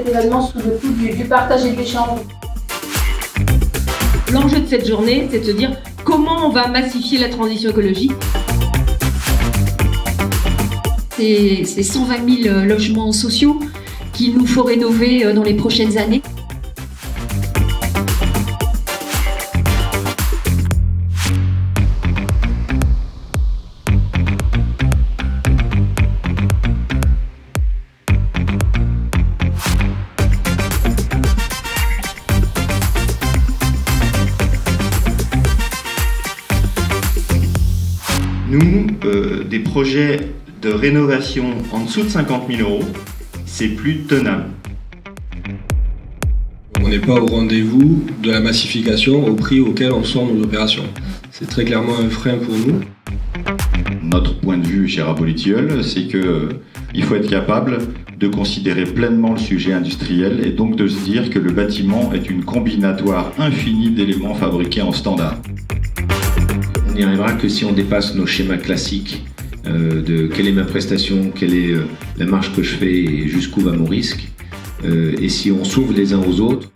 événement sous le coup du partage et de l'échange. L'enjeu de cette journée, c'est de se dire comment on va massifier la transition écologique. C'est 120 000 logements sociaux qu'il nous faut rénover dans les prochaines années. Nous, des projets de rénovation en dessous de 50 000 €, c'est plus tenable. On n'est pas au rendez-vous de la massification au prix auquel on sort nos opérations. C'est très clairement un frein pour nous. Notre point de vue chez Rabolitiol, c'est qu'il faut être capable de considérer pleinement le sujet industriel et donc de se dire que le bâtiment est une combinatoire infinie d'éléments fabriqués en standard. On n'y arrivera que si on dépasse nos schémas classiques de quelle est ma prestation, quelle est la marge que je fais et jusqu'où va mon risque, et si on s'ouvre les uns aux autres.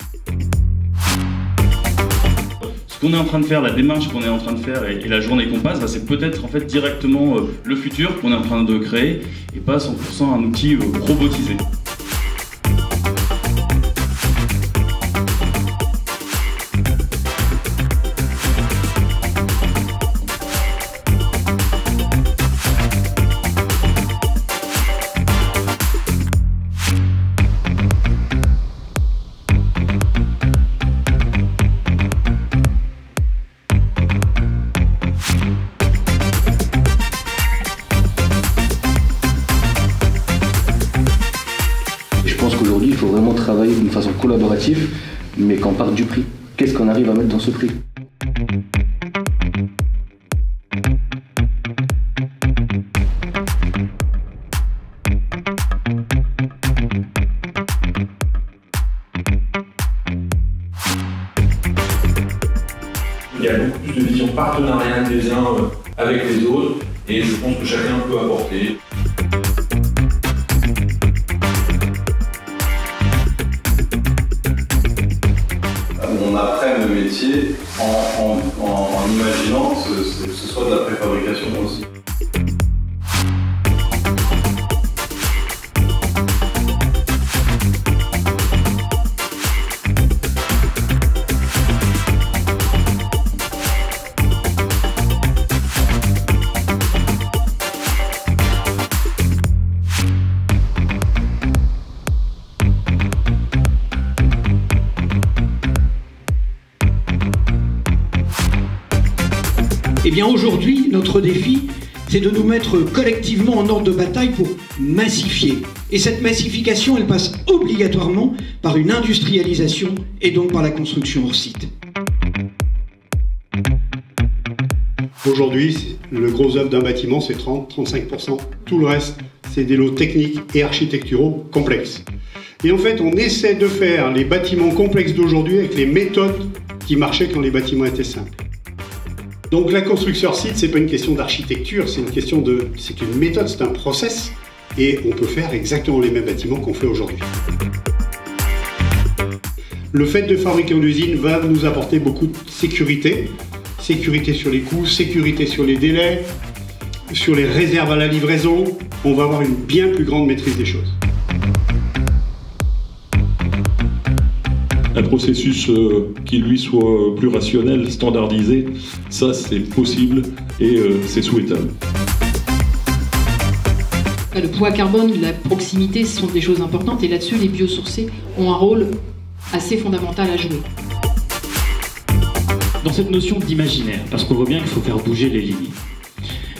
Ce qu'on est en train de faire, la démarche qu'on est en train de faire et la journée qu'on passe, c'est peut-être en fait directement le futur qu'on est en train de créer et pas 100% un outil robotisé. Je pense qu'aujourd'hui, il faut vraiment travailler d'une façon collaborative, mais qu'on parte du prix. Qu'est-ce qu'on arrive à mettre dans ce prix ? Il y a beaucoup plus de vision partenariale des uns avec les autres, et je pense que chacun peut apporter. On apprenne le métier en imaginant que ce soit de la préfabrication aussi. Eh bien aujourd'hui, notre défi, c'est de nous mettre collectivement en ordre de bataille pour massifier. Et cette massification, elle passe obligatoirement par une industrialisation et donc par la construction hors site. Aujourd'hui, le gros œuvre d'un bâtiment, c'est 30-35%. Tout le reste, c'est des lots techniques et architecturaux complexes. Et en fait, on essaie de faire les bâtiments complexes d'aujourd'hui avec les méthodes qui marchaient quand les bâtiments étaient simples. Donc la construction hors site, c'est pas une question d'architecture, c'est une méthode, c'est un process, et on peut faire exactement les mêmes bâtiments qu'on fait aujourd'hui. Le fait de fabriquer en usine va nous apporter beaucoup de sécurité. Sécurité sur les coûts, sécurité sur les délais, sur les réserves à la livraison. On va avoir une bien plus grande maîtrise des choses. Un processus qui lui soit plus rationnel, standardisé, ça c'est possible et c'est souhaitable. Le poids carbone, la proximité, ce sont des choses importantes et là-dessus les biosourcés ont un rôle assez fondamental à jouer. Dans cette notion d'imaginaire, parce qu'on voit bien qu'il faut faire bouger les lignes.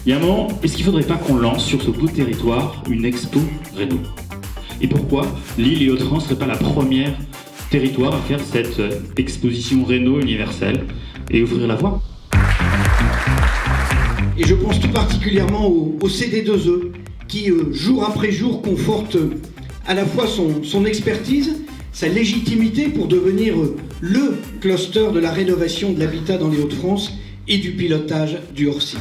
Il y a un moment, est-ce qu'il ne faudrait pas qu'on lance sur ce beau territoire une expo réno? Et pourquoi l'île et Hauts-de-France ne serait pas la première territoire à faire cette exposition réno universelle et ouvrir la voie? Et je pense tout particulièrement au CD2E qui, jour après jour, conforte à la fois son expertise, sa légitimité pour devenir le cluster de la rénovation de l'habitat dans les Hauts-de-France et du pilotage du hors-site.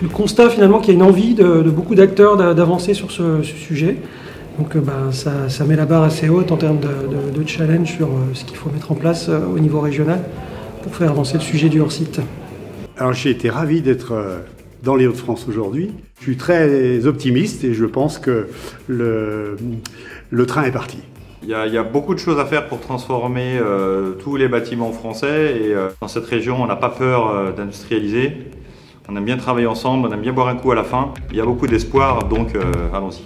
Le constat finalement qu'il y a une envie de beaucoup d'acteurs d'avancer sur ce sujet. Donc ça met la barre assez haute en termes de challenge sur ce qu'il faut mettre en place au niveau régional pour faire avancer le sujet du hors-site. Alors j'ai été ravi d'être dans les Hauts-de-France aujourd'hui. Je suis très optimiste et je pense que le train est parti. Il y a beaucoup de choses à faire pour transformer tous les bâtiments français et dans cette région on n'a pas peur d'industrialiser. On aime bien travailler ensemble, on aime bien boire un coup à la fin. Il y a beaucoup d'espoir donc allons-y.